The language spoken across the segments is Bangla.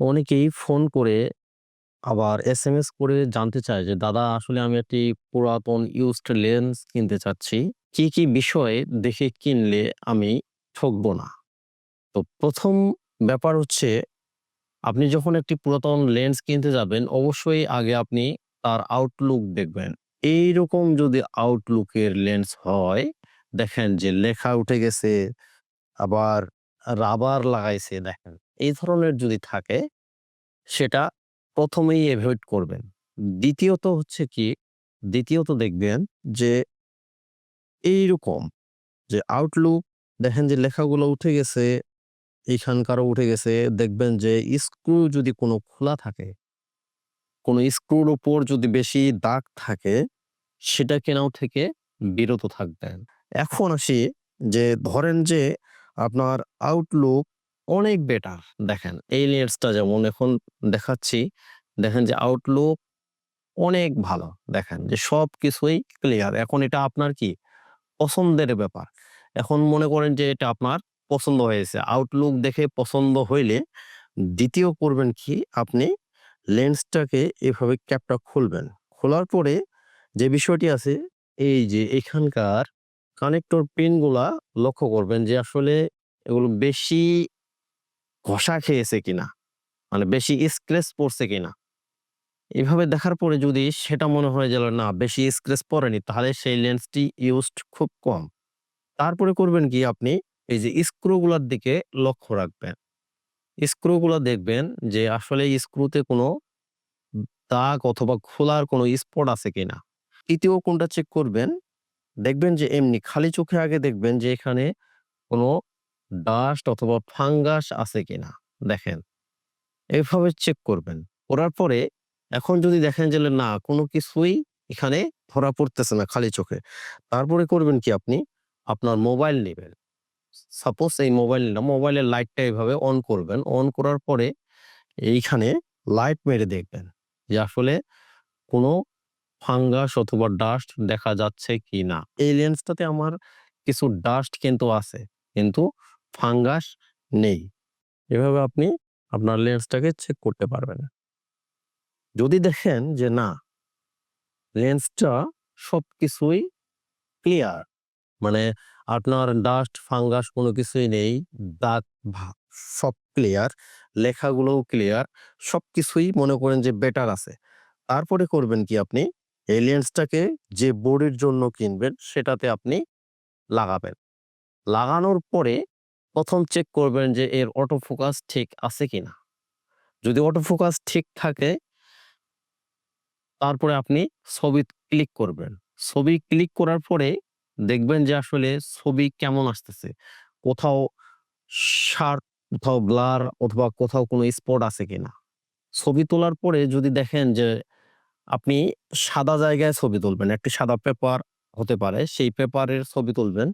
অনেকেই ফোন করে আবার এসএমএস করে জানতে চায় যে, "দাদা আসলে আমি একটি পুরাতন ইউজড লেন্স কিনতে চাচ্ছি। কি বিষয়ে দেখে কিনলে আমি ঠকবো না?" তো ১ম ব্যাপার হচ্ছে আপনি যখন একটি পুরাতন লেন্স কিনতে যাবেন, অবশ্যই আগে আপনি তার আউটলুক দেখবেন। এইরকম যদি আউটলুকের লেন্স হয়, দেখেন যে লেখা উঠে গেছে, আবার রাবার লাগাইছে দেখেন। এই ধরনের যদি থাকে সেটা ১ম এই এভয়েড করবেন। দ্বিতীয়ত হচ্ছে কি, দ্বিতীয়ত দেখবেন যে এইরকম যে আউটলুক দেখেন যে লেখাগুলো উঠে গেছে, এইখানকারও উঠে গেছে। দেখবেন যে স্ক্রু যদি কোনো খোলা থাকে, কোনো স্ক্রুর উপর যদি বেশি দাগ থাকে, সেটা কেনাও থেকে বিরত থাকবেন। এখন আসি যে ধরেন যে আপনার আউটলুক অনেক বেটার। দেখেন এই লেন্সটা যেমন এখন দেখাচ্ছি, দেখেন যে আউটলুক অনেক ভালো। দেখেন যে সবকিছুই ক্লিয়ার। এখন এটা আপনার কি পছন্দের ব্যাপার। এখন মনে করেন যে এটা আপনার পছন্দ হয়েছে। আউটলুক দেখে পছন্দ হইলে ২য় করবেন কি আপনি লেন্সটাকে এভাবে ক্যাপটা খুলবেন। খোলার পরে যে বিষয়টি আছে এই যে এখানকার কানেক্টর পিনগুলা লক্ষ্য করবেন যে আসলে এগুলো বেশি ঘষা খেয়েছে কিনা, মানে বেশি স্ক্র্যাচ পড়ছে কিনা। এভাবে দেখার পরে যদি সেটা মনে হয় যে না বেশি স্ক্র্যাচ পড়েনি তাহলে সেই লেন্সটি ইউজড খুব কম। তারপরে করবেন কি আপনি এই যে স্ক্রু গুলার দিকে লক্ষ্য রাখবেন। স্ক্রু গুলা দেখবেন যে আসলে স্ক্রুতে কোনো দাগ অথবা খোলার কোনো স্পট আছে কিনা। ৩য় কোনটা চেক করবেন, দেখবেন যে এমনি খালি চোখে আগে দেখবেন যে এখানে কোনো ডাস্ট অথবা ফাঙ্গাস আছে কিনা। দেখেন এভাবে চেক করবেন। করার পরে এখন যদি দেখেন যে না কোনো কিছুই এখানে ধরা পড়তেছে না খালি চোখে। তারপরে করবেন কি আপনি আপনার মোবাইল নিবেন। সাপোজ এই মোবাইলের লাইটটা এভাবে অন করবেন। অন করার পরে এইখানে লাইট মেরে দেখবেন যে আসলে কোনো ফাঙ্গাস অথবা ডাস্ট দেখা যাচ্ছে কিনা। এই লেন্সটাতে আমার কিছু ডাস্ট কিন্তু আছে, কিন্তু ফাঙ্গাস নেই। এভাবে আপনি আপনার লেন্সটাকে চেক করতে পারবেন। যদি দেখেন যে না লেন্সটা সবকিছুই ক্লিয়ার, মানে আপনার ডাস্ট ফাঙ্গাস কোনো কিছুই নেই, দাগ সব ক্লিয়ার, লেখাগুলোও ক্লিয়ার, সবকিছুই মনে করেন যে বেটার আছে। তারপরে করবেন কি আপনি এই লেন্সটাকে যে বোর্ডের জন্য কিনবেন সেটাতে আপনি লাগাবেন। লাগানোর পরে ১ম চেক করবেন যে এর অটো ফোকাস ঠিক আছে কিনা। যদি অটো ফোকাস ঠিক থাকে তারপরে আপনি ছবি ক্লিক করবেন। ছবি ক্লিক করার পরে দেখবেন যে আসলে ছবি কেমন আসতেছে। কোথাও শার্প, কোথাও ব্লার অথবা কোথাও কোনো স্পট আছে কিনা। ছবি তোলার পরে যদি দেখেন যে আপনি সাদা জায়গায় ছবি তুলবেন। একটি সাদা পেপার হতে পারে। সেই পেপারের ছবি তুলবেন।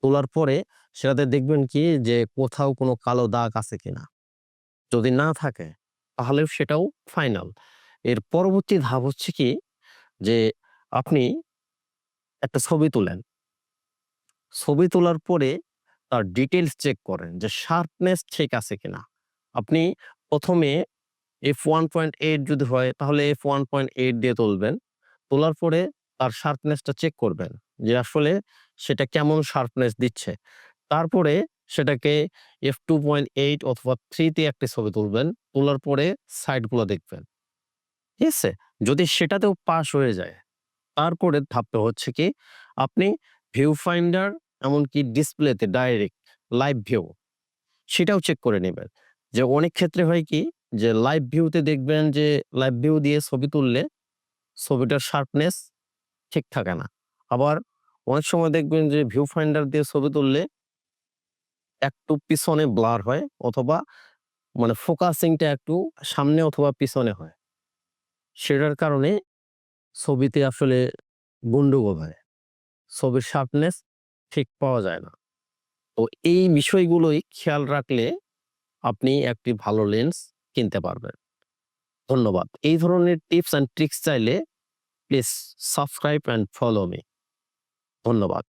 তোলার পরে সেটাতে দেখবেন কি যে কোথাও কোনো কালো দাগ আছে কিনা। যদি না থাকে তাহলেও সেটাও ফাইনাল। এর পরবর্তী ধাপ হচ্ছে কি যে আপনি একটা ছবি তোলেন। ছবি তোলার পরে তার ডিটেইলস চেক করেন যে শার্পনেস ঠিক আছে কিনা। আপনি ১ম এ f1.8 যদি হয় তাহলে f1.8 দিয়ে তুলবেন। তোলার পরে তার শার্পনেসটা চেক করবেন যে আসলে সেটা কেমন শার্পনেস দিচ্ছে। তারপরে সেটাকে f2.8 অথবা 3 তে একটি ছবি তুলবেন। তোলার পরে সাইড গুলো দেখবেন। ঠিক আছে? যদি সেটাতেও পাস হয়ে যায় তারপরের ধাপটা হচ্ছে কি আপনি ভিউ ফাইন্ডার এমনকি ডিসপ্লেতে ডাইরেক্ট লাইভ ভিউ সেটাও চেক করে নেবেন। যে অনেক ক্ষেত্রে হয় কি যে লাইভ ভিউতে দেখবেন যে লাইভ ভিউ দিয়ে ছবি তুললে ছবিটার শার্পনেস ঠিক থাকে না। আবার অনেক সময় দেখবেন যে ভিউ ফাইন্ডার দিয়ে ছবি তুললে একটু পিছনে ব্লার হয় অথবা মানে ফোকাসিংটা একটু সামনে অথবা পিছনে হয়। সেটার কারণে ছবিতে আসলে গন্ডগোল হয়। ছবির শার্পনেস ঠিক পাওয়া যায় না। তো এই বিষয়গুলোই খেয়াল রাখলে আপনি একটি ভালো লেন্স কিনতে পারবেন। ধন্যবাদ। এই ধরনের টিপস অ্যান্ড ট্রিকস চাইলে please subscribe and follow me. ধন্যবাদ।